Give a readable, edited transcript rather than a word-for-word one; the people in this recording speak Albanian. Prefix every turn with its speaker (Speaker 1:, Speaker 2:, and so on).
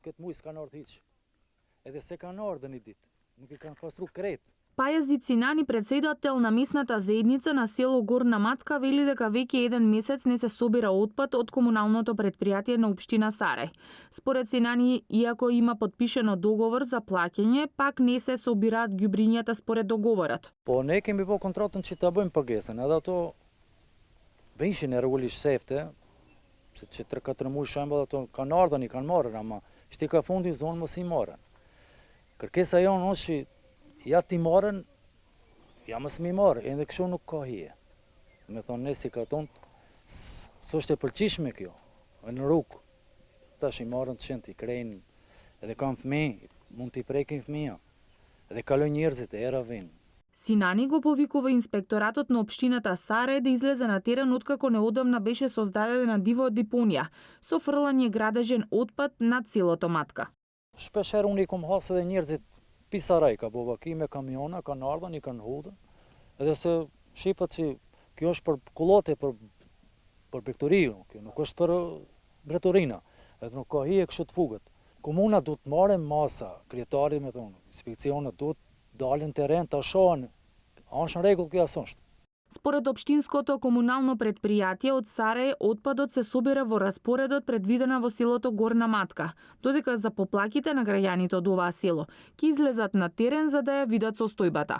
Speaker 1: këtë muj s'kan ardhur hiç. Edhe se kanë ardhur një ditë, nuk I kanë pastru krejt.
Speaker 2: Пајази Цинани, председател на местната заедница на село Горна Матка, вели дека веќе еден месец не се собира отпад од комуналното предпријатие на општина Сарај. Според Цинани, иако има подпишено договор за плаќање, пак не се собираат ѓубрињата според договорот.
Speaker 1: Po ne kemi po kontratën që ta bëjmë pagesën, edhe ato ishin rregullisht sefte, se që 3-4 muaj shembull ato kanë ardhur, I kanë marrë, ama shti ka fundi zonë mos I marrën. Kërkesa jonë është që ja ti marrën, ja mos mi marrë, edhe kështu nuk ka hije. Me thonë ne si katon, s'është e pëlqishme kjo, në rrugë. Tash I marrën të qenë, I krejnë, edhe kanë fëmijë, mund t'i prekin fëmija, edhe kalojnë njerëzit e era vinë.
Speaker 2: Цинани го повикува инспекторатот на општината Сарај да излезе на терен откако неодамна беше создадена диво депонија со фрлање градежен отпад на селото Матка.
Speaker 1: Shpesher unë I kom hasë edhe njerëzit Pisaraj ka bovaki me kamiona, kanë ardhur, I kanë hudhur. Edhe se shifat që kjo është për kullote, për bektori, kjo nuk është për bretorina. Edhe nuk ka hije kështu të fugët. Komuna duhet të marrë masa, krijetari me thonë, inspekcionet duhet dalin terren ta shohin. Është në rregull kjo asnjë.
Speaker 2: Според општинското комунално предпријатие од Сарај, отпадот се собира во распоредот предвидена во селото Горна Матка, додека за поплаките на граѓаните од оваа село ќе излезат на терен за да ја видат состојбата.